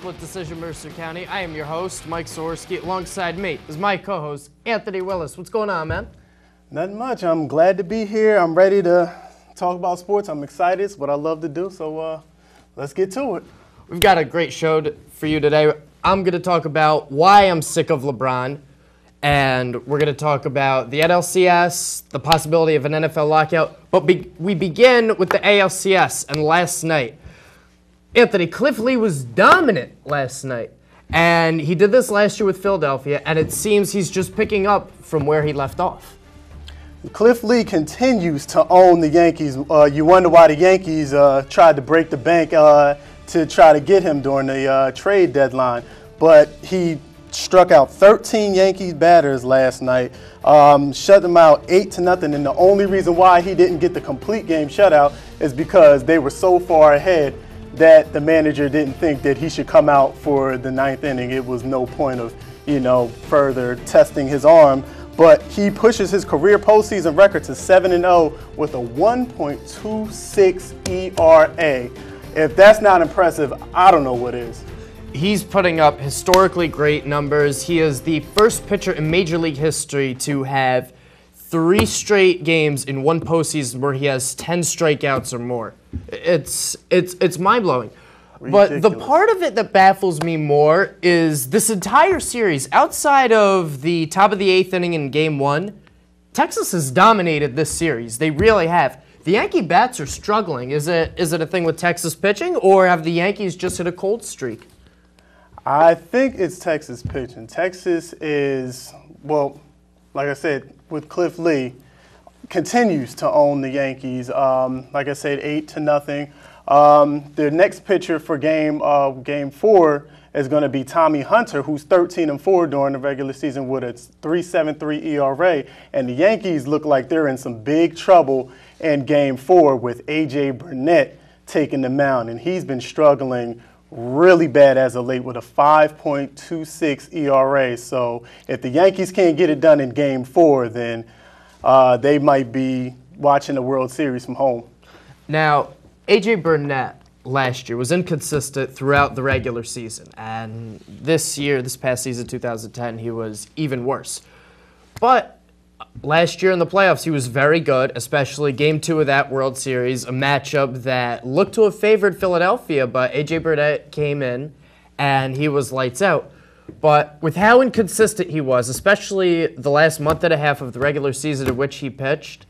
Split Decision Mercer County. I am your host, Mike Sorsky. Alongside me is my co-host, Anthony Willis. What's going on, man? Nothing much. I'm glad to be here. I'm ready to talk about sports. I'm excited. It's what I love to do, so let's get to it. We've got a great show for you today. I'm going to talk about why I'm sick of LeBron, and we're going to talk about the NLCS, the possibility of an NFL lockout, but we begin with the ALCS, and last night, Anthony, Cliff Lee was dominant last night, and he did this last year with Philadelphia, and it seems he's just picking up from where he left off. Cliff Lee continues to own the Yankees. You wonder why the Yankees tried to break the bank to try to get him during the trade deadline, but he struck out 13 Yankees batters last night, shut them out 8-0, and the only reason why he didn't get the complete game shutout is because they were so far ahead that the manager didn't think that he should come out for the ninth inning. It was no point of, further testing his arm. But he pushes his career postseason record to 7-0 with a 1.26 ERA. If that's not impressive, I don't know what is. He's putting up historically great numbers. He is the first pitcher in Major League history to have 3 straight games in one postseason where he has 10 strikeouts or more. It's mind-blowing. But the part of it that baffles me more is this entire series, outside of the top of the 8th inning in Game 1, Texas has dominated this series. They really have. The Yankee bats are struggling. Is it a thing with Texas pitching, or have the Yankees just hit a cold streak? I think it's Texas pitching. Texas is, well, like I said, with Cliff Lee, continues to own the Yankees. Like I said, 8-0. The next pitcher for game 4 is going to be Tommy Hunter, who's 13-4 during the regular season with a 3.73 ERA. And the Yankees look like they're in some big trouble in game 4 with A.J. Burnett taking the mound. And he's been struggling really bad as of late with a 5.26 ERA. So if the Yankees can't get it done in game 4, then they might be watching the World Series from home. Now, A.J. Burnett last year was inconsistent throughout the regular season, and this past season, 2010, he was even worse. But last year in the playoffs, he was very good, especially Game 2 of that World Series, a matchup that looked to have favored Philadelphia, but A.J. Burnett came in, and he was lights out. But with how inconsistent he was, especially the last month and a half of the regular season in which he pitched,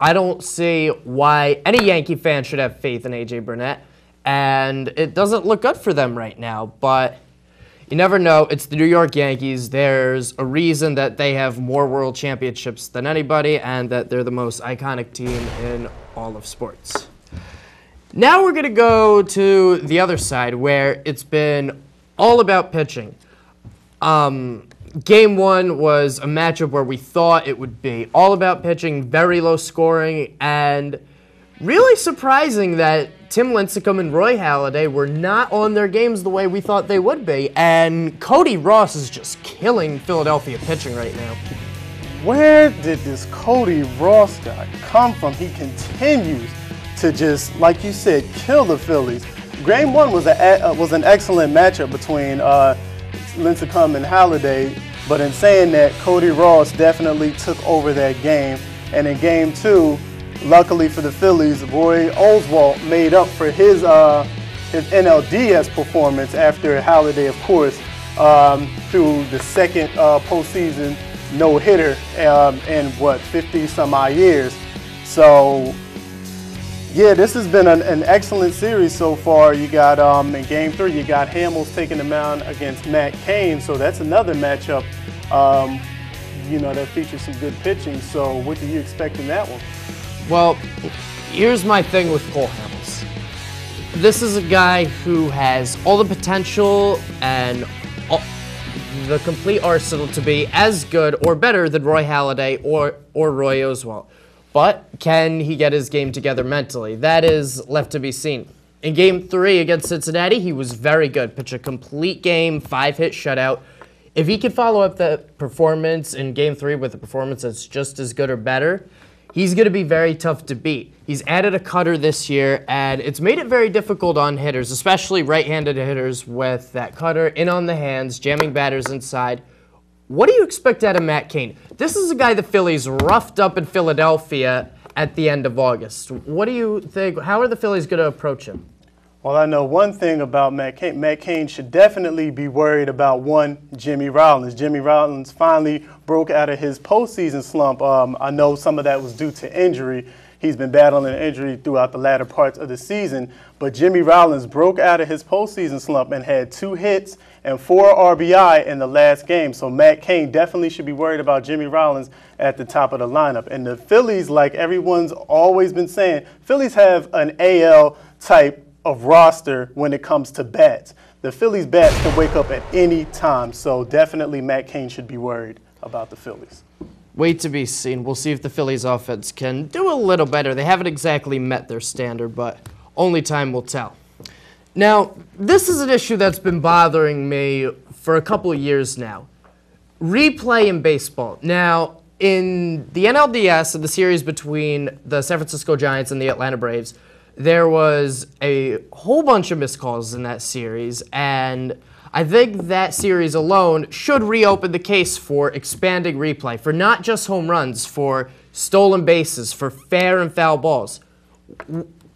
I don't see why any Yankee fan should have faith in A.J. Burnett, and it doesn't look good for them right now, but you never know. It's the New York Yankees. There's a reason that they have more world championships than anybody, and that they're the most iconic team in all of sports. Now we're going to go to the other side, where it's been all about pitching. Game 1 was a matchup where we thought it would be all about pitching, very low scoring, and really surprising that Tim Lincecum and Roy Halladay were not on their games the way we thought they would be, and Cody Ross is just killing Philadelphia pitching right now. Where did this Cody Ross guy come from? He continues to just, like you said, kill the Phillies. Game 1 was an excellent matchup between Lincecum and Halladay, but in saying that, Cody Ross definitely took over that game. And in Game 2, luckily for the Phillies, Roy Oswalt made up for his NLDS performance after Halladay, of course, through the second postseason no-hitter in, 50-some-odd years. So, yeah, this has been an excellent series so far. You got, in Game 3, you got Hamels taking the mound against Matt Cain, so that's another matchup, that features some good pitching. So what do you expect in that one? Well, here's my thing with Cole Hamels. This is a guy who has all the potential and the complete arsenal to be as good or better than Roy Halladay or Roy Oswalt. But can he get his game together mentally? That is left to be seen. In Game 3 against Cincinnati, he was very good. Pitched a complete game, 5-hit shutout. If he can follow up that performance in Game 3 with a performance that's just as good or better, he's going to be very tough to beat. He's added a cutter this year, and it's made it very difficult on hitters, especially right-handed hitters with that cutter in on the hands, jamming batters inside. What do you expect out of Matt Cain? This is a guy the Phillies roughed up in Philadelphia at the end of August. What do you think? How are the Phillies going to approach him? Well, I know one thing about Matt Cain. Matt Cain should definitely be worried about Jimmy Rollins. Jimmy Rollins finally broke out of his postseason slump. I know some of that was due to injury. He's been battling an injury throughout the latter parts of the season. But Jimmy Rollins broke out of his postseason slump and had 2 hits and 4 RBI in the last game. So Matt Cain definitely should be worried about Jimmy Rollins at the top of the lineup. And the Phillies, like everyone's always been saying, Phillies have an AL type of roster when it comes to bats. The Phillies bats can wake up at any time. So definitely Matt Cain should be worried about the Phillies. Wait to be seen. We'll see if the Phillies offense can do a little better. They haven't exactly met their standard, but only time will tell. Now, this is an issue that's been bothering me for a couple of years now. Replay in baseball. Now, in the NLDS, in the series between the San Francisco Giants and the Atlanta Braves, there was a whole bunch of missed calls in that series, and I think that series alone should reopen the case for expanding replay, for not just home runs, for stolen bases, for fair and foul balls.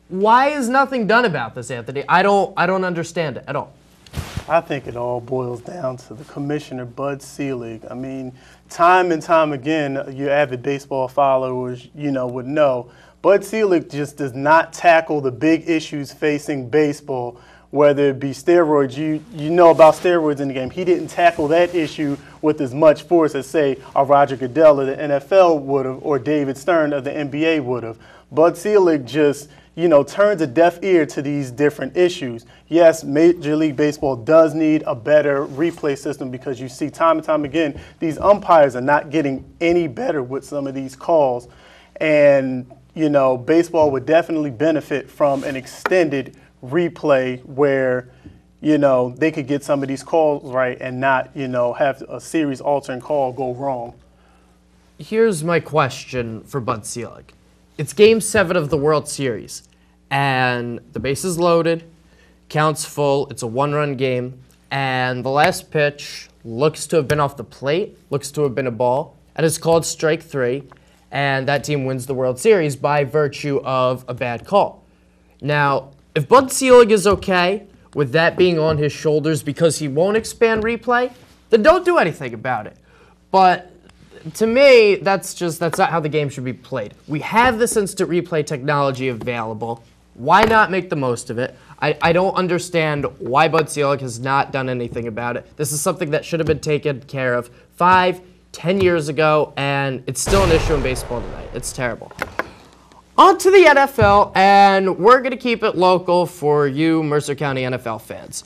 Why is nothing done about this, Anthony? I don't understand it at all. I think it all boils down to the commissioner, Bud Selig. I mean, time and time again, your avid baseball followers, would know, Bud Selig just does not tackle the big issues facing baseball, whether it be steroids. You know about steroids in the game. He didn't tackle that issue with as much force as, say, a Roger Goodell of the NFL would have, or David Stern of the NBA would have. Bud Selig just turns a deaf ear to these different issues. Yes, Major League Baseball does need a better replay system because you see time and time again, these umpires are not getting any better with some of these calls. And, baseball would definitely benefit from an extended replay where, they could get some of these calls right and not, have a series-altering call go wrong. Here's my question for Bud Selig. It's Game 7 of the World Series, and the base is loaded, counts full, it's a 1-run game, and the last pitch looks to have been off the plate, looks to have been a ball, and it's called strike 3, and that team wins the World Series by virtue of a bad call. Now, if Bud Selig is okay with that being on his shoulders because he won't expand replay, then don't do anything about it. But to me, that's not how the game should be played. We have this instant replay technology available. Why not make the most of it? I don't understand why Bud Selig has not done anything about it. This is something that should have been taken care of 5, 10 years ago, and it's still an issue in baseball today. It's terrible. On to the NFL, and we're going to keep it local for you Mercer County NFL fans.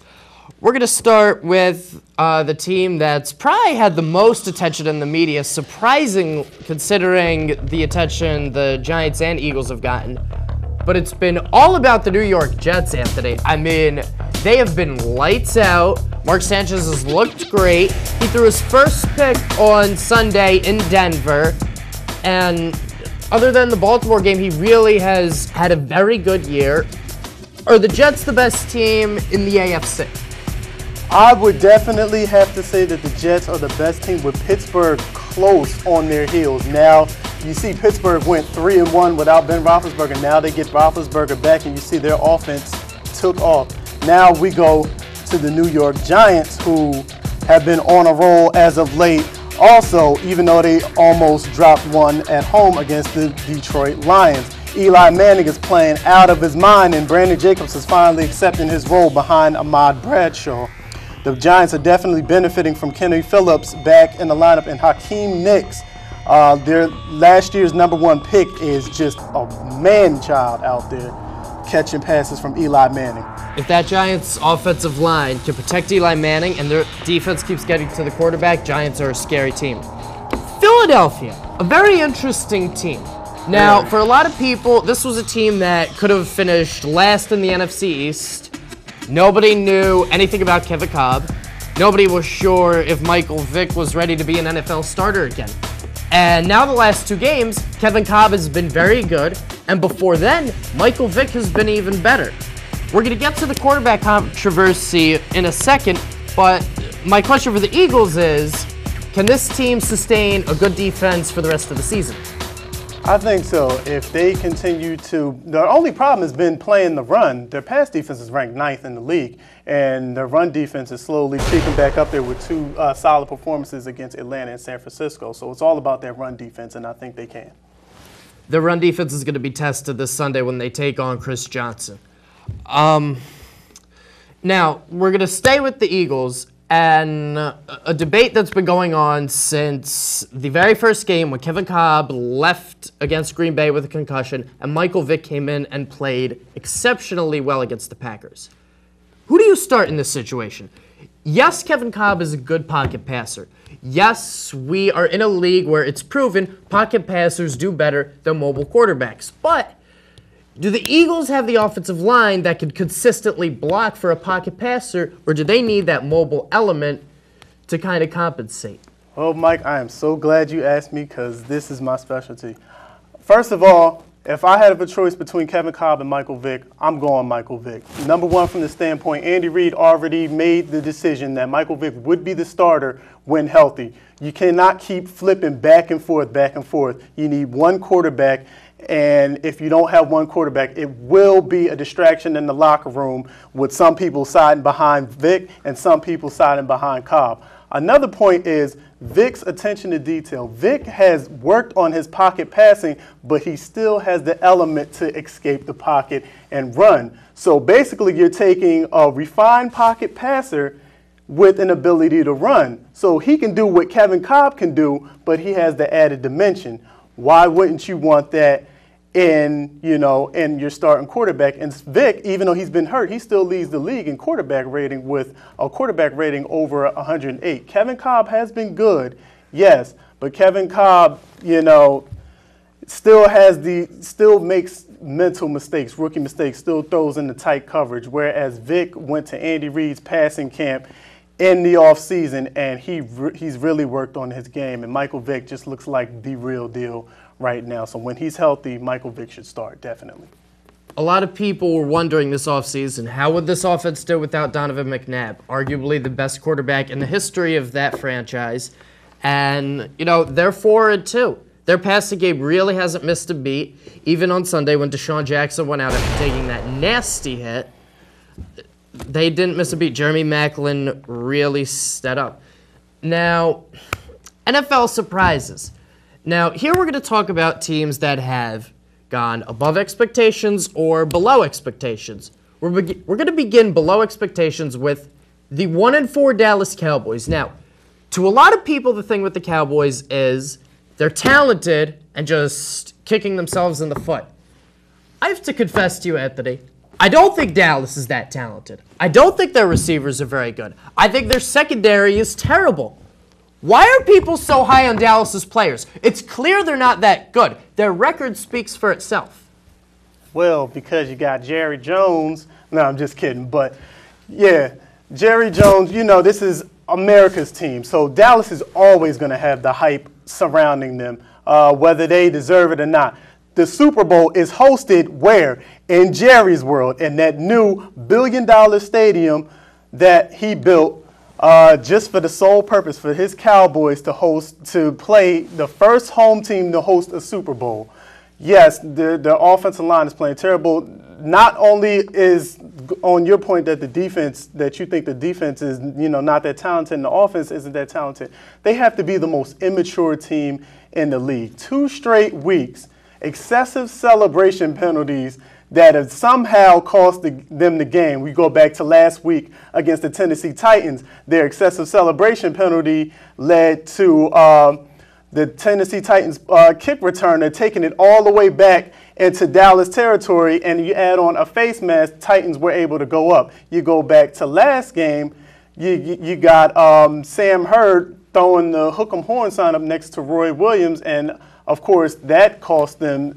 We're going to start with the team that's probably had the most attention in the media, surprising considering the attention the Giants and Eagles have gotten. But it's been all about the New York Jets, Anthony. I mean, they have been lights out. Mark Sanchez has looked great. He threw his first pick on Sunday in Denver. And other than the Baltimore game, he really has had a very good year. Are the Jets the best team in the AFC? I would definitely have to say that the Jets are the best team with Pittsburgh close on their heels. Now, you see Pittsburgh went 3-1 without Ben Roethlisberger. Now they get Roethlisberger back, and you see their offense took off. Now we go to the New York Giants, who have been on a roll as of late. Also, even though they almost dropped one at home against the Detroit Lions. Eli Manning is playing out of his mind, and Brandon Jacobs is finally accepting his role behind Ahmad Bradshaw. The Giants are definitely benefiting from Kenny Phillips back in the lineup, and Hakeem Nicks, their last year's #1 pick, is just a man-child out there catching passes from Eli Manning. If that Giants offensive line can protect Eli Manning and their defense keeps getting to the quarterback, Giants are a scary team. Philadelphia, a very interesting team. Now, for a lot of people, this was a team that could have finished last in the NFC East. Nobody knew anything about Kevin Kolb. Nobody was sure if Michael Vick was ready to be an NFL starter again. And now the last 2 games, Kevin Kolb has been very good, and before then, Michael Vick has been even better. We're going to get to the quarterback controversy in a second, but my question for the Eagles is, can this team sustain a good defense for the rest of the season? I think so. If they continue to, the only problem has been playing the run. Their pass defense is ranked 9th in the league, and their run defense is slowly creeping back up there with 2 solid performances against Atlanta and San Francisco. So it's all about their run defense, and I think they can. Their run defense is going to be tested this Sunday when they take on Chris Johnson. Now, we're going to stay with the Eagles, and a debate that's been going on since the very first game when Kevin Kolb left against Green Bay with a concussion and Michael Vick came in and played exceptionally well against the Packers. Who do you start in this situation? Yes, Kevin Kolb is a good pocket passer. Yes, we are in a league where it's proven pocket passers do better than mobile quarterbacks. But do the Eagles have the offensive line that could consistently block for a pocket passer, or do they need that mobile element to kind of compensate? Well, Mike, I am so glad you asked me because this is my specialty. First of all, if I had a choice between Kevin Kolb and Michael Vick, I'm going Michael Vick. Number one, from the standpoint, Andy Reid already made the decision that Michael Vick would be the starter when healthy. You cannot keep flipping back and forth, back and forth. You need one quarterback. And if you don't have one quarterback, it will be a distraction in the locker room with some people siding behind Vick and some people siding behind Kolb. Another point is Vick's attention to detail. Vick has worked on his pocket passing, but he still has the element to escape the pocket and run. So basically, you're taking a refined pocket passer with an ability to run. So he can do what Kevin Kolb can do, but he has the added dimension. Why wouldn't you want that in your starting quarterback? And Vick, even though he's been hurt, he still leads the league in quarterback rating with a quarterback rating over 108. Kevin Kolb has been good, yes, but Kevin Kolb, still makes mental mistakes, rookie mistakes, still throws in the tight coverage, whereas Vick went to Andy Reid's passing camp in the offseason, and he's really worked on his game, and Michael Vick just looks like the real deal right now. So when he's healthy, Michael Vick should start, definitely. A lot of people were wondering this offseason, how would this offense do without Donovan McNabb, arguably the best quarterback in the history of that franchise. And, they're 4-2. Their passing game really hasn't missed a beat, even on Sunday when Deshaun Jackson went out after taking that nasty hit. They didn't miss a beat. Jeremy Maclin really stepped up. Now, NFL surprises. Now, here we're going to talk about teams that have gone above expectations or below expectations. We're going to begin below expectations with the 1-4 Dallas Cowboys. Now, to a lot of people, the thing with the Cowboys is they're talented and just kicking themselves in the foot. I have to confess to you, Anthony, I don't think Dallas is that talented. I don't think their receivers are very good. I think their secondary is terrible. Why are people so high on Dallas's players? It's clear they're not that good. Their record speaks for itself. Well, because you got Jerry Jones. No, I'm just kidding. But, yeah, Jerry Jones, this is America's team. So Dallas is always going to have the hype surrounding them, whether they deserve it or not. The Super Bowl is hosted where? In Jerry's world, in that new billion-dollar stadium that he built just for the sole purpose for his Cowboys to play the first home team to host a Super Bowl. Yes, the offensive line is playing terrible. Not only is on your point that you think the defense is not that talented and the offense isn't that talented, they have to be the most immature team in the league. 2 straight weeks, excessive celebration penalties that have somehow cost them the game. We go back to last week against the Tennessee Titans. Their excessive celebration penalty led to the Tennessee Titans kick returner taking it all the way back into Dallas territory, and you add on a face mask, Titans were able to go up. You go back to last game, you got Sam Hurd throwing the hook 'em horn sign up next to Roy Williams, and of course, that cost them,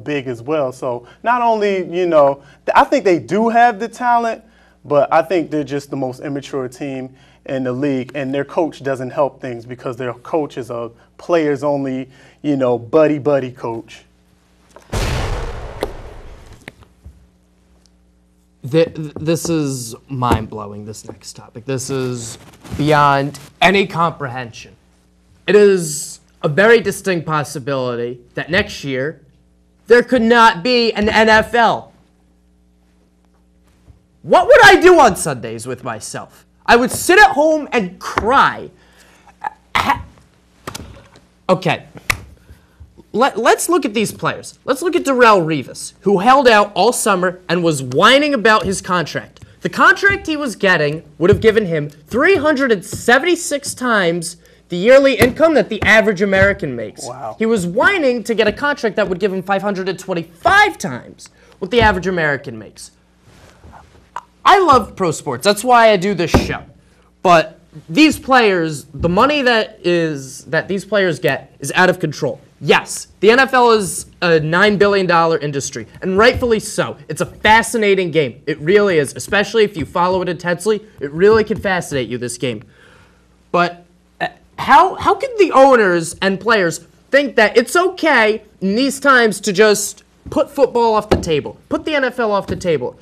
big as well. So not only, I think they do have the talent, but I think they're just the most immature team in the league, and their coach doesn't help things because their coach is a players only, buddy coach. This is mind-blowing, this next topic. This is beyond any comprehension. It is a very distinct possibility that next year there could not be an NFL. What would I do on Sundays with myself? I would sit at home and cry. Okay. Let's look at these players. Let's look at Darrelle Revis, who held out all summer and was whining about his contract. The contract he was getting would have given him 376 times the yearly income that the average American makes. Wow. He was whining to get a contract that would give him 525 times what the average American makes. I love pro sports. That's why I do this show. But these players, the money that these players get is out of control. Yes, the NFL is a $9 billion industry, and rightfully so. It's a fascinating game. It really is, especially if you follow it intensely. It really can fascinate you, this game. But how can the owners and players think that it's okay in these times to just put football off the table, put the NFL off the table?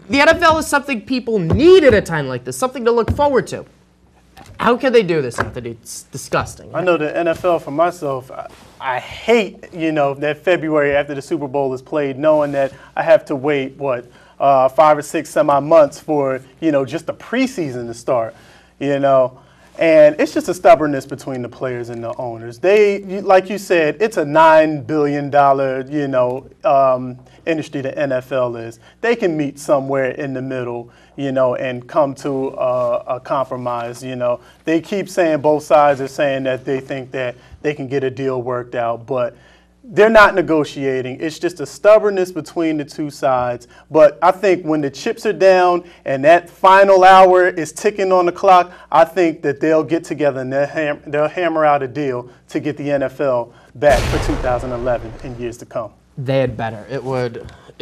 The NFL is something people need at a time like this, something to look forward to. How can they do this, Anthony? It's disgusting. I know the NFL for myself, I hate, that February after the Super Bowl is played, knowing that I have to wait, 5 or 6 months for, just the preseason to start, And it's just a stubbornness between the players and the owners. Like you said, it's a $9 billion, industry the NFL is. They can meet somewhere in the middle, and come to a compromise. They keep saying, both sides are saying that they think that they can get a deal worked out, but they're not negotiating. It's just a stubbornness between the two sides. But I think when the chips are down and that final hour is ticking on the clock, I think that they'll get together and they'll hammer out a deal to get the NFL back for 2011 and years to come. They had better. It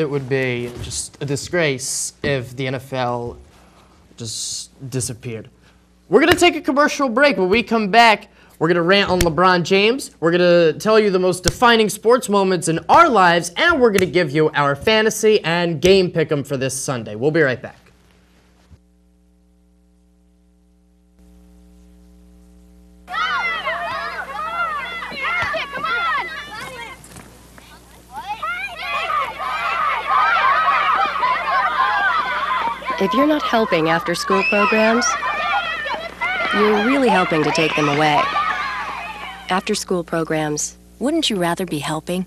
would be just a disgrace if the NFL just disappeared. We're going to take a commercial break. When we come back, we're going to rant on LeBron James. We're going to tell you the most defining sports moments in our lives, and we're going to give you our fantasy and game pick'em for this Sunday. We'll be right back. If you're not helping after-school programs, you're really helping to take them away. After-school programs, wouldn't you rather be helping?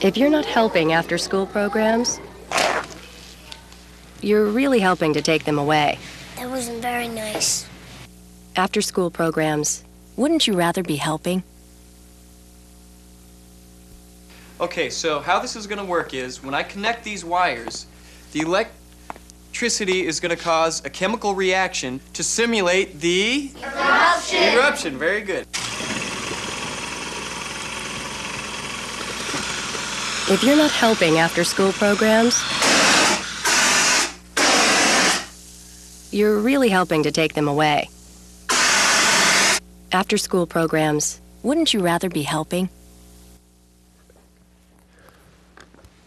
If you're not helping after-school programs, you're really helping to take them away. That wasn't very nice. After-school programs, wouldn't you rather be helping? Okay, so how this is going to work is when I connect these wires, the electricity is going to cause a chemical reaction to simulate the Eruption. eruption. Very good. If you're not helping after-school programs, you're really helping to take them away. After-school programs, wouldn't you rather be helping?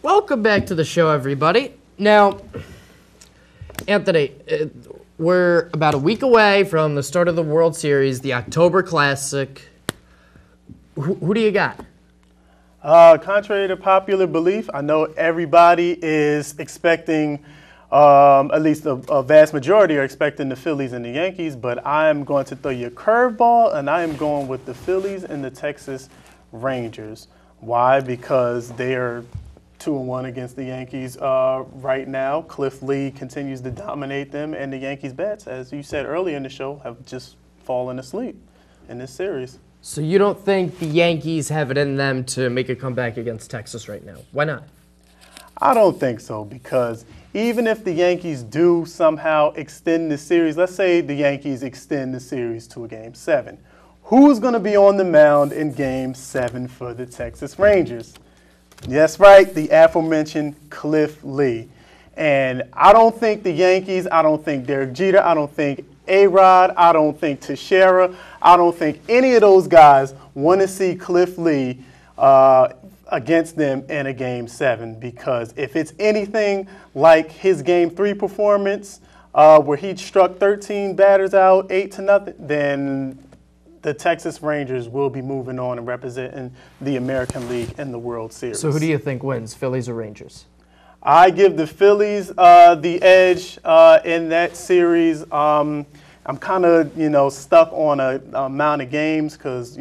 Welcome back to the show, everybody. Now, Anthony, we're about a week away from the start of the World Series, the October Classic. Who do you got? Contrary to popular belief, I know everybody is expecting, at least a vast majority are expecting the Phillies and the Yankees, but I am going to throw you a curveball, and I am going with the Phillies and the Texas Rangers. Why? Because they are 2-1 against the Yankees right now. Cliff Lee continues to dominate them, and the Yankees' bats, as you said earlier in the show, have just fallen asleep in this series. So you don't think the Yankees have it in them to make a comeback against Texas right now? Why not? I don't think so, because even if the Yankees do somehow extend the series, let's say the Yankees extend the series to a Game 7, who's going to be on the mound in Game 7 for the Texas Rangers? Yes, right, the aforementioned Cliff Lee. And I don't think the Yankees, I don't think Derek Jeter, I don't think A-Rod, I don't think Teixeira, I don't think any of those guys want to see Cliff Lee against them in a Game 7, because if it's anything like his Game 3 performance where he struck 13 batters out 8-0, then the Texas Rangers will be moving on and representing the American League in the World Series. So who do you think wins, Phillies or Rangers? I give the Phillies the edge in that series. I'm kind of, stuck on a amount of games because,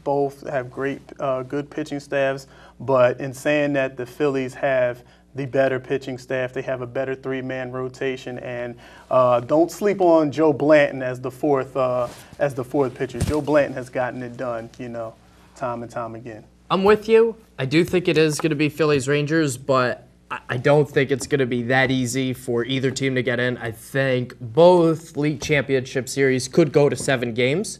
both have great, good pitching staffs. But in saying that, the Phillies have the better pitching staff. They have a better three-man rotation, and don't sleep on Joe Blanton as the fourth pitcher. Joe Blanton has gotten it done, time and time again. I'm with you. I do think it is going to be Phillies-Rangers, but I don't think it's going to be that easy for either team to get in. I think both league championship series could go to 7 games.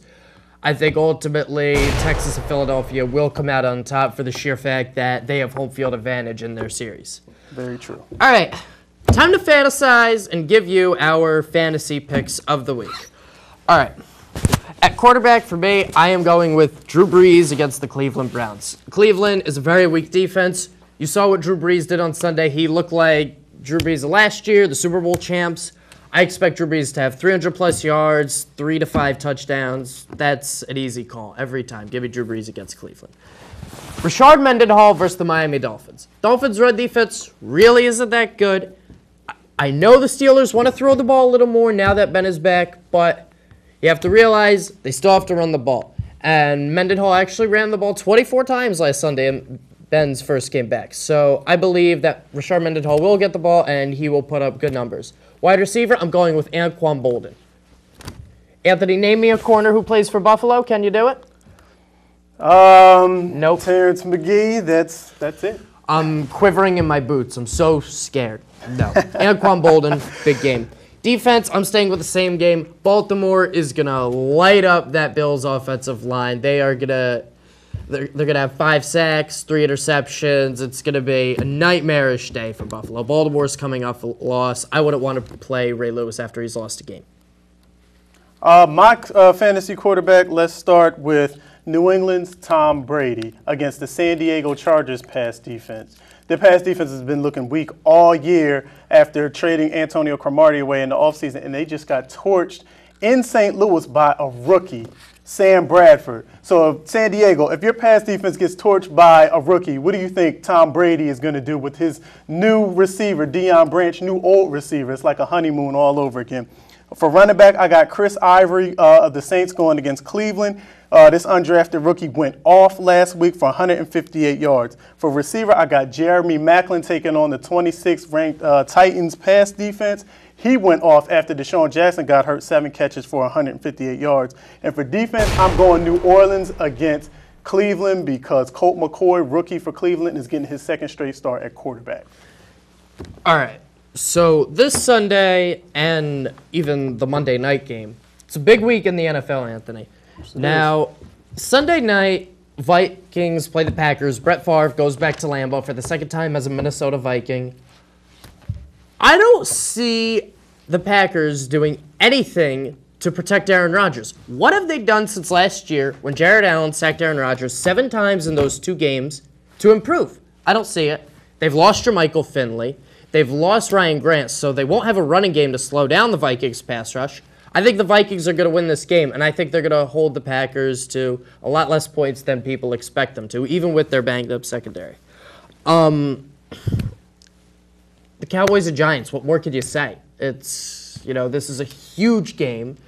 I think ultimately Texas and Philadelphia will come out on top for the sheer fact that they have home field advantage in their series. Very true. All right, time to fantasize and give you our fantasy picks of the week. All right, at quarterback for me, I am going with Drew Brees against the Cleveland Browns. Cleveland is a very weak defense. You saw what Drew Brees did on Sunday. He looked like Drew Brees of last year, the Super Bowl champs. I expect Drew Brees to have 300-plus yards, 3 to 5 touchdowns. That's an easy call every time. Give me Drew Brees against Cleveland. Rashard Mendenhall versus the Miami Dolphins. Dolphins' run defense really isn't that good. I know the Steelers want to throw the ball a little more now that Ben is back, but you have to realize they still have to run the ball. And Mendenhall actually ran the ball 24 times last Sunday in Ben's first game back. So I believe that Rashard Mendenhall will get the ball and he will put up good numbers. Wide receiver, I'm going with Anquan Boldin. Anthony, name me a corner who plays for Buffalo. Can you do it? Nope. Terrence McGee, that's it. I'm quivering in my boots. I'm so scared. No. Anquan Boldin, big game. Defense, I'm staying with the same game. Baltimore is going to light up that Bills offensive line. They're going to have 5 sacks, 3 interceptions. It's going to be a nightmarish day for Buffalo. Baltimore's coming off a loss. I wouldn't want to play Ray Lewis after he's lost a game. My fantasy quarterback, let's start with New England's Tom Brady against the San Diego Chargers pass defense. Their pass defense has been looking weak all year after trading Antonio Cromartie away in the offseason, and they just got torched in St. Louis by a rookie, Sam Bradford. So San Diego, if your pass defense gets torched by a rookie, what do you think Tom Brady is going to do with his new receiver, Deion Branch, new old receiver? It's like a honeymoon all over again. For running back, I got Chris Ivory of the Saints going against Cleveland. This undrafted rookie went off last week for 158 yards. For receiver, I got Jeremy Maclin taking on the 26th ranked Titans pass defense. He went off after Deshaun Jackson got hurt, 7 catches for 158 yards. And for defense, I'm going New Orleans against Cleveland because Colt McCoy, rookie for Cleveland, is getting his second straight start at quarterback. All right. So this Sunday and even the Monday night game, it's a big week in the NFL, Anthony. Now, Sunday night, Vikings play the Packers. Brett Favre goes back to Lambeau for the second time as a Minnesota Viking. I don't see the Packers doing anything to protect Aaron Rodgers. What have they done since last year when Jared Allen sacked Aaron Rodgers 7 times in those 2 games to improve? I don't see it. They've lost Jermichael Finley. They've lost Ryan Grant, so they won't have a running game to slow down the Vikings' pass rush. I think the Vikings are going to win this game, and I think they're going to hold the Packers to a lot less points than people expect them to, even with their banged-up secondary. The Cowboys and Giants, what more could you say? It's, this is a huge game.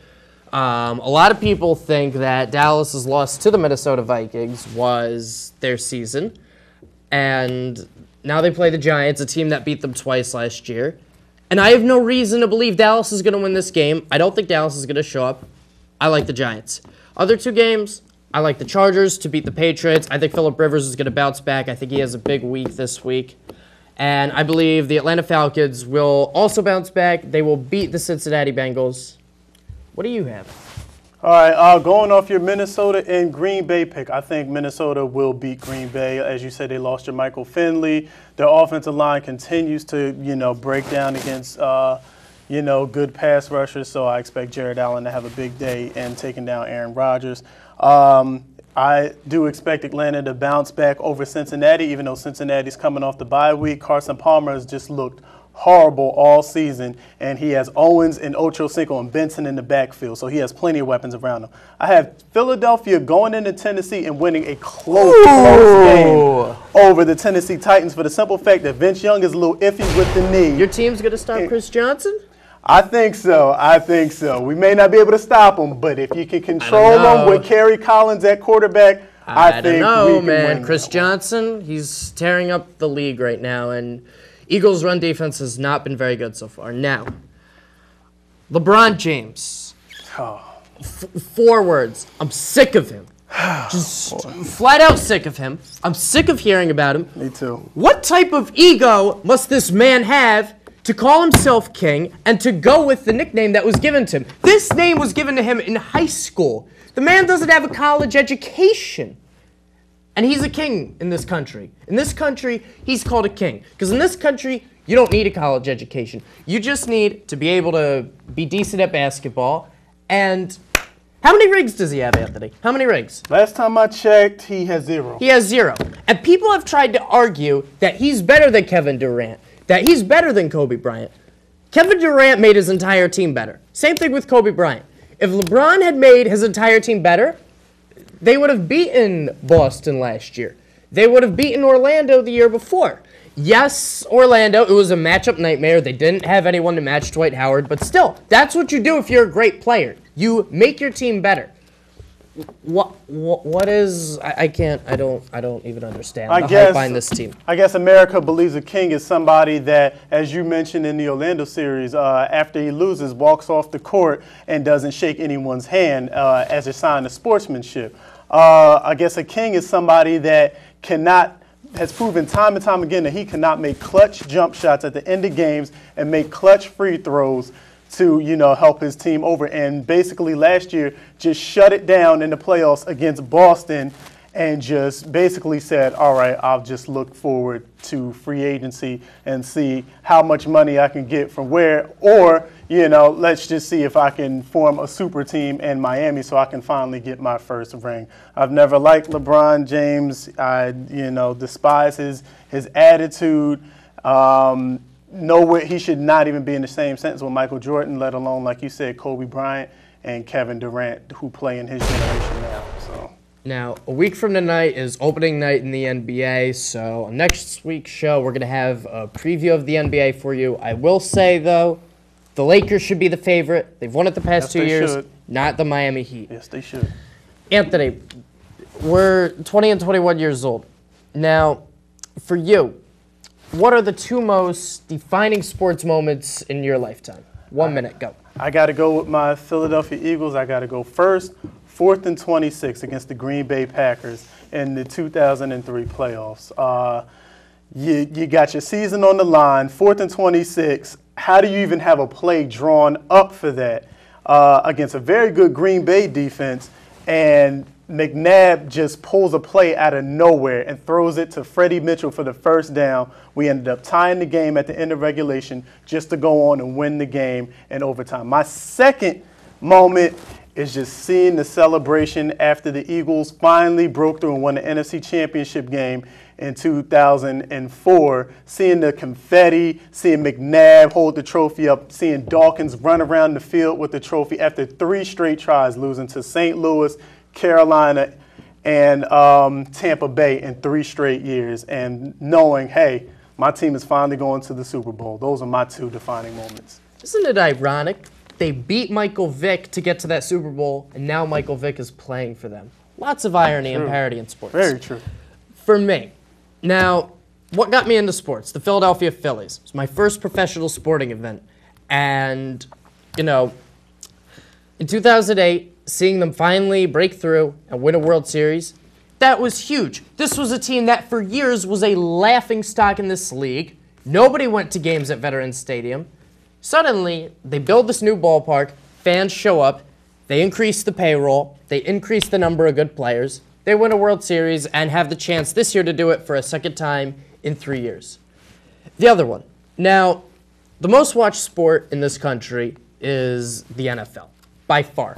A lot of people think that Dallas's loss to the Minnesota Vikings was their season, and now they play the Giants, a team that beat them twice last year. And I have no reason to believe Dallas is going to win this game. I don't think Dallas is going to show up. I like the Giants. Other 2 games, I like the Chargers to beat the Patriots. I think Phillip Rivers is going to bounce back. I think he has a big week this week. And I believe the Atlanta Falcons will also bounce back. They will beat the Cincinnati Bengals. What do you have? All right, going off your Minnesota and Green Bay pick, I think Minnesota will beat Green Bay. As you said, they lost your Michael Finley. Their offensive line continues to, break down against, good pass rushers. So I expect Jared Allen to have a big day and taking down Aaron Rodgers. I do expect Atlanta to bounce back over Cincinnati, even though Cincinnati's coming off the bye week. Carson Palmer has just looked horrible all season, and he has Owens and Ocho Cinco and Benson in the backfield, so he has plenty of weapons around him. I have Philadelphia going into Tennessee and winning a close game over the Tennessee Titans for the simple fact that Vince Young is a little iffy with the knee. Your team's going to stop Chris Johnson? I think so. We may not be able to stop him, but if you can control him with Kerry Collins at quarterback, I think we can win. Chris Johnson, he's tearing up the league right now, and Eagles' run defense has not been very good so far. Now, LeBron James. 4 words. I'm sick of him. Just flat out sick of him. I'm sick of hearing about him. Me too. What type of ego must this man have to call himself king and to go with the nickname that was given to him? This name was given to him in high school. The man doesn't have a college education. And he's a king in this country. In this country, he's called a king. Because in this country, you don't need a college education. You just need to be able to be decent at basketball. And how many rings does he have, Anthony? How many rings? Last time I checked, he has 0. He has 0. And people have tried to argue that he's better than Kevin Durant, that he's better than Kobe Bryant. Kevin Durant made his entire team better. Same thing with Kobe Bryant. If LeBron had made his entire team better, they would have beaten Boston last year. They would have beaten Orlando the year before. Yes, Orlando, it was a matchup nightmare. They didn't have anyone to match Dwight Howard, but still, that's what you do if you're a great player. You make your team better. What is, I don't even understand the hype behind this team. I guess America believes a king is somebody that, as you mentioned in the Orlando series, after he loses, walks off the court and doesn't shake anyone's hand as a sign of sportsmanship. I guess a king is somebody that has proven time and time again that he cannot make clutch jump shots at the end of games and make clutch free throws to, help his team over. And basically last year just shut it down in the playoffs against Boston and just basically said, all right, I'll just look forward to free agency and see how much money I can get from where, or, let's just see if I can form a super team in Miami so I can finally get my first ring. I've never liked LeBron James. I, despise his attitude. He should not even be in the same sentence with Michael Jordan, let alone, like you said, Kobe Bryant and Kevin Durant, who play in his generation now. So. Now, a week from tonight is opening night in the NBA, so on next week's show, we're going to have a preview of the NBA for you. I will say, though, the Lakers should be the favorite. They've won it the past 2 years, not the Miami Heat. Yes, they should. Anthony, we're 20 and 21 years old. Now, for you, what are the 2 most defining sports moments in your lifetime? 1 minute, go. I got to go with my Philadelphia Eagles. I got to go first. 4th and 26 against the Green Bay Packers in the 2003 playoffs. You got your season on the line, 4th and 26. How do you even have a play drawn up for that against a very good Green Bay defense? And McNabb just pulls a play out of nowhere and throws it to Freddie Mitchell for the first down. We ended up tying the game at the end of regulation just to go on and win the game in overtime. My second moment is just seeing the celebration after the Eagles finally broke through and won the NFC Championship game in 2004, seeing the confetti, seeing McNabb hold the trophy up, seeing Dawkins run around the field with the trophy after 3 straight tries, losing to St. Louis, Carolina, and Tampa Bay in 3 straight years, and knowing, hey, my team is finally going to the Super Bowl. Those are my 2 defining moments. Isn't it ironic? They beat Michael Vick to get to that Super Bowl, and now Michael Vick is playing for them. Lots of irony and parody in sports. Very true. For me, now, what got me into sports? The Philadelphia Phillies. It was my first professional sporting event. And, in 2008, seeing them finally break through and win a World Series, that was huge. This was a team that for years was a laughing stock in this league. Nobody went to games at Veterans Stadium. Suddenly, they build this new ballpark, fans show up, they increase the payroll, they increase the number of good players, they win a World Series and have the chance this year to do it for a second time in 3 years. The other one. Now, the most watched sport in this country is the NFL, by far.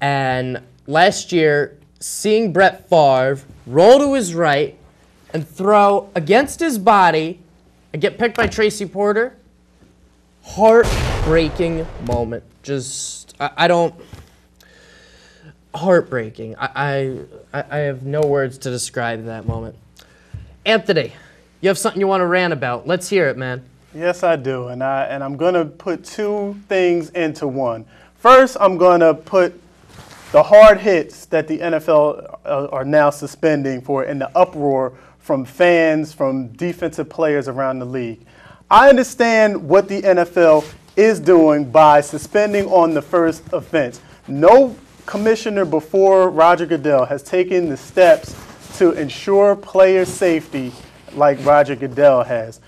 And last year, seeing Brett Favre roll to his right and throw against his body and get picked by Tracy Porter, heartbreaking moment. Just, I don't, heartbreaking. I have no words to describe that moment. Anthony, you have something you want to rant about. Let's hear it, man. Yes, I do, and I'm going to put two things into one. First, I'm going to put the hard hits that the NFL are now suspending for in the uproar from fans, from defensive players around the league. I understand what the NFL is doing by suspending on the first offense. No commissioner before Roger Goodell has taken the steps to ensure player safety like Roger Goodell has.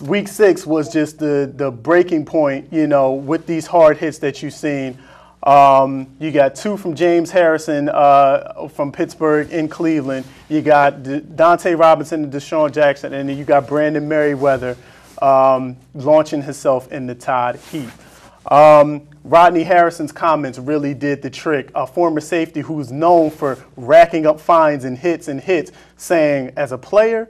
Week 6 was just the breaking point, you know, with these hard hits that you've seen. You got 2 from James Harrison from Pittsburgh in Cleveland. You got Dante Robinson and Deshaun Jackson, and then you got Brandon Merriweather launching himself in the Todd Heap. Rodney Harrison's comments really did the trick. A former safety who's known for racking up fines and hits, saying, as a player,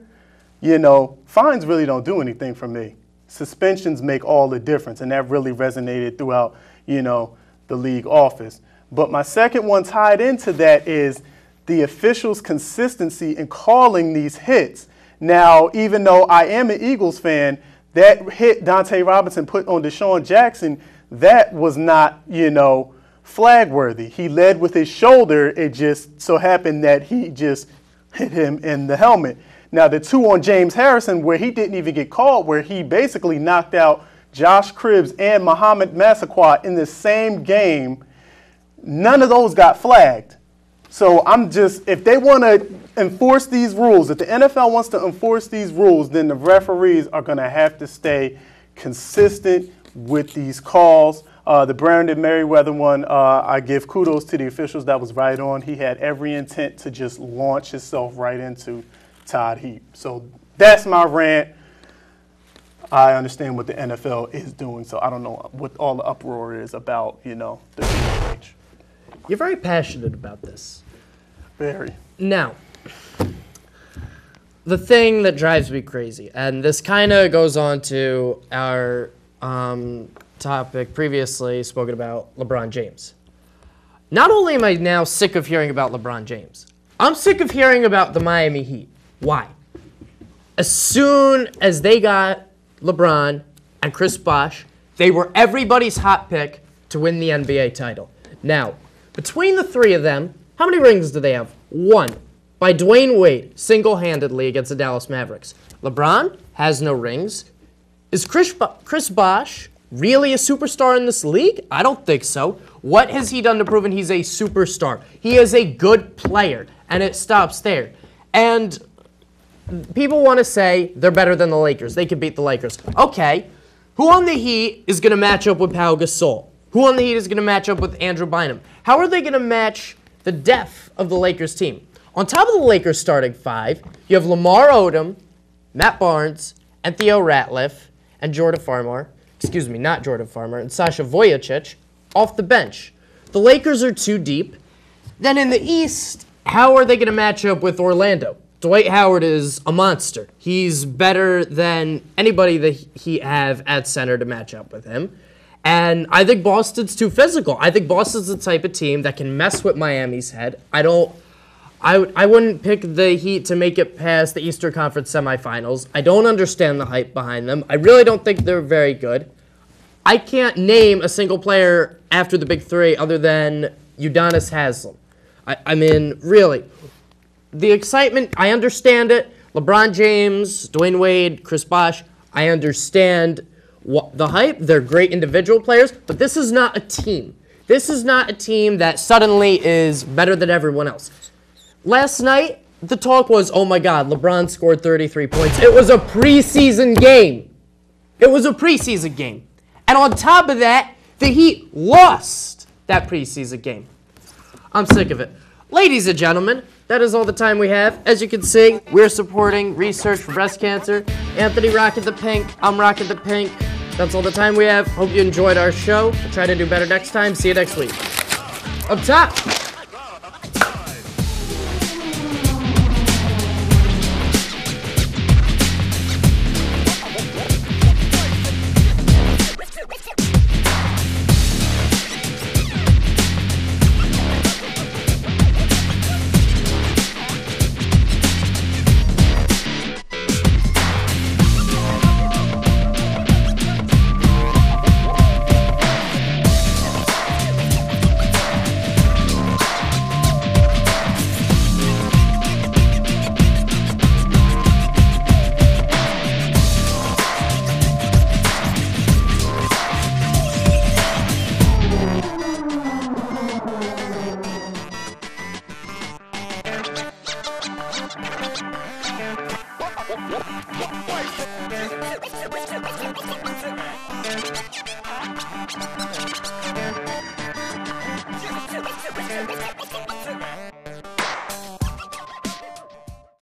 you know, fines really don't do anything for me. Suspensions make all the difference, and that really resonated throughout, you know, the league office. But my second one tied into that is the officials' consistency in calling these hits. Now, even though I am an Eagles fan, that hit Dante Robinson put on Deshaun Jackson, that was not, you know, flag worthy. He led with his shoulder. It just so happened that he just hit him in the helmet. Now, the 2 on James Harrison, where he didn't even get called, where he basically knocked out Josh Cribbs and Muhammad Massaquoi in the same game, none of those got flagged. So I'm just, if they want to enforce these rules, if the NFL wants to enforce these rules, then the referees are going to have to stay consistent with these calls. The Brandon Merriweather one, I give kudos to the officials. That was right on. He had every intent to just launch himself right into Todd Heap. So that's my rant. I understand what the NFL is doing, so I don't know what all the uproar is about, you know, the change. You're very passionate about this. Very. Now, the thing that drives me crazy, and this kind of goes on to our topic previously spoken about, LeBron James. Not only am I now sick of hearing about LeBron James, I'm sick of hearing about the Miami Heat. Why? As soon as they got LeBron and Chris Bosh, they were everybody's hot pick to win the NBA title. Now, between the 3 of them, how many rings do they have? 1, by Dwayne Wade, single-handedly against the Dallas Mavericks. LeBron has no rings. Is Chris Bosh really a superstar in this league? I don't think so. What has he done to prove he's a superstar? He is a good player, and it stops there. And people want to say they're better than the Lakers. They could beat the Lakers. Okay, who on the Heat is going to match up with Pau Gasol? Who on the Heat is going to match up with Andrew Bynum? How are they going to match the depth of the Lakers team? On top of the Lakers starting 5, you have Lamar Odom, Matt Barnes, and Theo Ratliff, and Jordan Farmar. Excuse me, not Jordan Farmar, and Sasha Vujicic off the bench. The Lakers are too deep. Then in the East, how are they going to match up with Orlando? Dwight Howard is a monster. He's better than anybody that he have at center to match up with him. And I think Boston's too physical. I think Boston's the type of team that can mess with Miami's head. I wouldn't pick the Heat to make it past the Eastern Conference semifinals. I don't understand the hype behind them. I really don't think they're very good. I can't name a single player after the big 3 other than Udonis Haslem. I mean, really. The excitement, I understand it. LeBron James, Dwayne Wade, Chris Bosh, I understand the hype. They're great individual players, but this is not a team. This is not a team that suddenly is better than everyone else. Last night, the talk was, oh my God, LeBron scored 33 points. It was a preseason game. It was a preseason game. And on top of that, the Heat lost that preseason game. I'm sick of it. Ladies and gentlemen, that is all the time we have. As you can see, we're supporting research for breast cancer. Anthony rocking the pink. I'm rocking the pink. That's all the time we have. Hope you enjoyed our show. We'll try to do better next time. See you next week. Up top. Fight!